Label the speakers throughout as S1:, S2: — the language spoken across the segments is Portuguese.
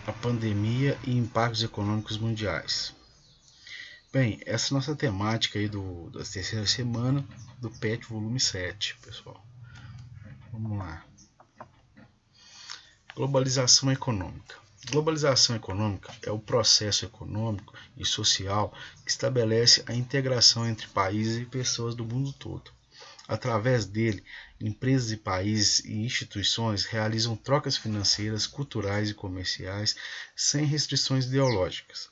S1: a pandemia e impactos econômicos mundiais. Bem, essa é a nossa temática aí da terceira semana do PET volume 7, pessoal. Vamos lá. Globalização econômica. Globalização econômica é o processo econômico e social que estabelece a integração entre países e pessoas do mundo todo. Através dele, empresas e países e instituições realizam trocas financeiras, culturais e comerciais sem restrições ideológicas.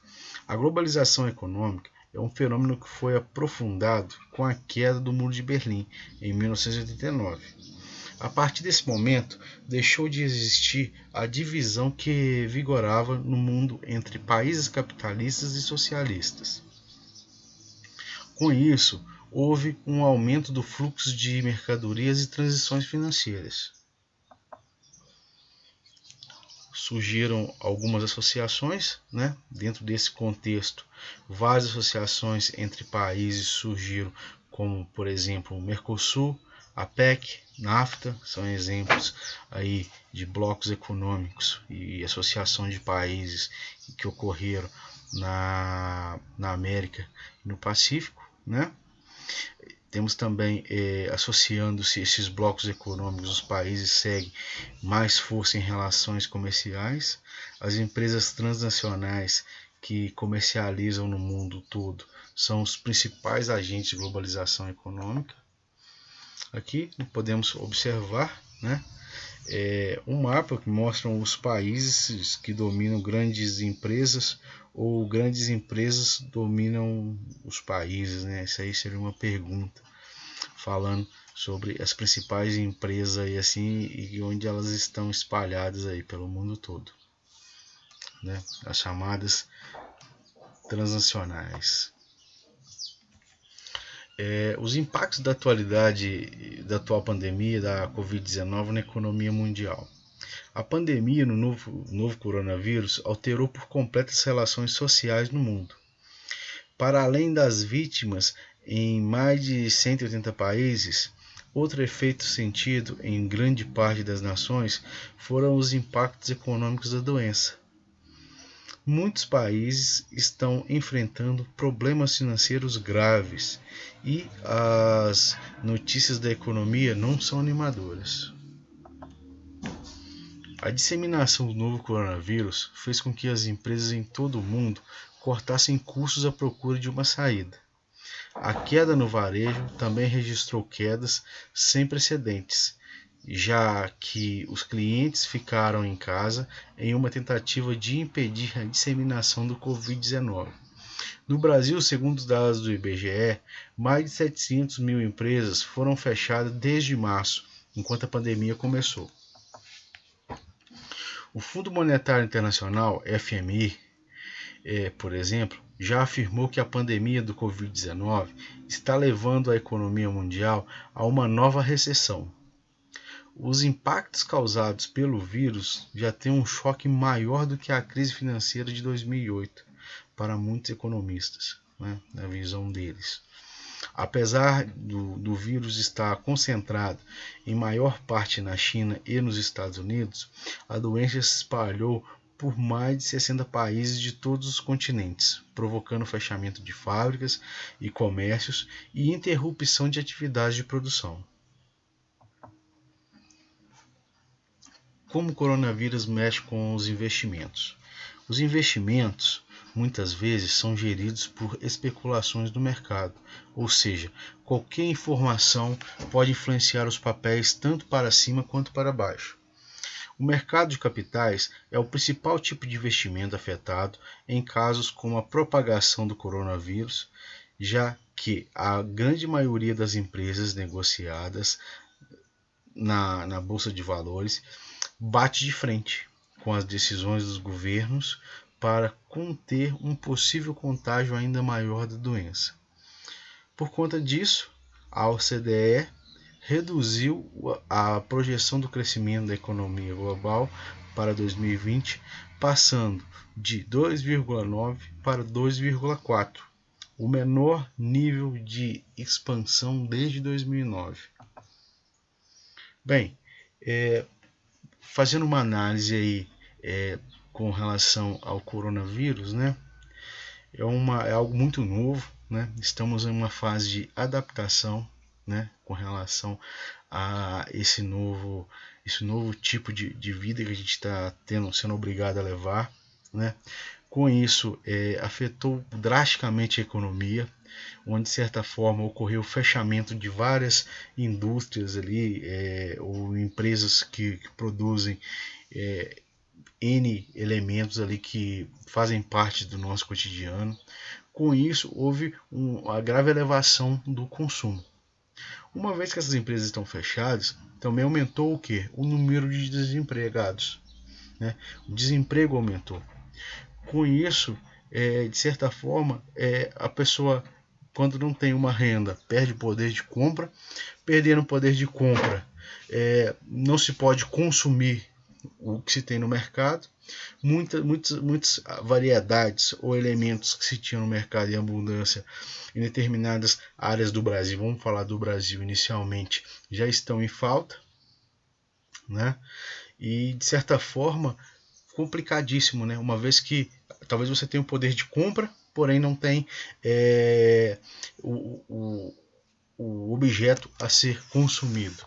S1: A globalização econômica é um fenômeno que foi aprofundado com a queda do Muro de Berlim em 1989. A partir desse momento, deixou de existir a divisão que vigorava no mundo entre países capitalistas e socialistas. Com isso, houve um aumento do fluxo de mercadorias e transições financeiras. Surgiram algumas associações, dentro desse contexto, várias associações entre países surgiram, como, por exemplo, o Mercosul, a PEC, NAFTA, são exemplos aí de blocos econômicos e associação de países que ocorreram na América e no Pacífico, Temos também, associando-se esses blocos econômicos, os países seguem mais força em relações comerciais. As empresas transnacionais que comercializam no mundo todo são os principais agentes de globalização econômica. Aqui podemos observar um mapa que mostra os países que dominam grandes empresas ou grandes empresas dominam os países, Isso aí seria uma pergunta falando sobre as principais empresas e onde elas estão espalhadas aí pelo mundo todo, As chamadas transnacionais. Os impactos da atual pandemia da Covid-19 na economia mundial. A pandemia no novo coronavírus alterou por completo as relações sociais no mundo. Para além das vítimas em mais de 180 países, outro efeito sentido em grande parte das nações foram os impactos econômicos da doença. Muitos países estão enfrentando problemas financeiros graves e as notícias da economia não são animadoras. A disseminação do novo coronavírus fez com que as empresas em todo o mundo cortassem custos à procura de uma saída. A queda no varejo também registrou quedas sem precedentes, já que os clientes ficaram em casa em uma tentativa de impedir a disseminação do Covid-19. No Brasil, segundo os dados do IBGE, mais de 700 mil empresas foram fechadas desde março, enquanto a pandemia começou. O Fundo Monetário Internacional, FMI, por exemplo, já afirmou que a pandemia do Covid-19 está levando a economia mundial a uma nova recessão. Os impactos causados pelo vírus já têm um choque maior do que a crise financeira de 2008 para muitos economistas, na visão deles. Apesar do vírus estar concentrado em maior parte na China e nos Estados Unidos, a doença se espalhou por mais de 60 países de todos os continentes, provocando fechamento de fábricas e comércios e interrupção de atividades de produção. Como o coronavírus mexe com os investimentos? Os investimentos muitas vezes são geridos por especulações do mercado, ou seja, qualquer informação pode influenciar os papéis tanto para cima quanto para baixo. O mercado de capitais é o principal tipo de investimento afetado em casos como a propagação do coronavírus, já que a grande maioria das empresas negociadas na Bolsa de Valores bate de frente com as decisões dos governos para conter um possível contágio ainda maior da doença. Por conta disso, a OCDE reduziu a projeção do crescimento da economia global para 2020, passando de 2,9 para 2,4, o menor nível de expansão desde 2009. Bem, fazendo uma análise aí com relação ao coronavírus, né? É algo muito novo, né? Estamos em uma fase de adaptação, né? Com relação a esse novo tipo de vida que a gente está sendo obrigado a levar, né? Com isso, afetou drasticamente a economia, onde de certa forma ocorreu o fechamento de várias indústrias ali, ou empresas que produzem N elementos ali que fazem parte do nosso cotidiano. Com isso, houve uma grave elevação do consumo. Uma vez que essas empresas estão fechadas, também aumentou o que? O número de desempregados. Né? O desemprego aumentou. Com isso, de certa forma, a pessoa, quando não tem uma renda, perde o poder de compra. Perdendo o poder de compra, não se pode consumir o que se tem no mercado. Muitas variedades ou elementos que se tinham no mercado em abundância em determinadas áreas do Brasil, vamos falar do Brasil inicialmente, já estão em falta, né? E de certa forma complicadíssimo, né? Uma vez que talvez você tenha o poder de compra, porém não tem o objeto a ser consumido.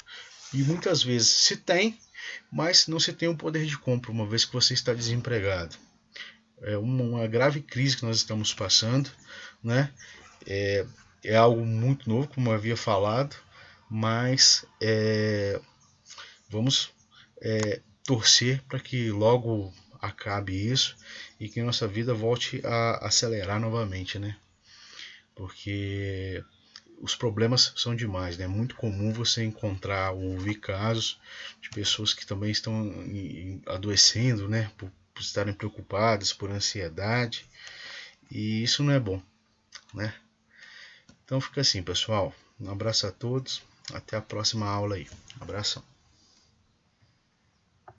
S1: E muitas vezes se tem, mas não se tem o poder de compra, uma vez que você está desempregado. É uma grave crise que nós estamos passando, né? É algo muito novo, como eu havia falado, mas vamos torcer para que logo acabe isso e que nossa vida volte a acelerar novamente, né? Porque os problemas são demais, né? É muito comum você encontrar ou ouvir casos de pessoas que também estão adoecendo, né? Por estarem preocupadas, por ansiedade, e isso não é bom, né? Então fica assim, pessoal. Um abraço a todos. Até a próxima aula aí. Um abração.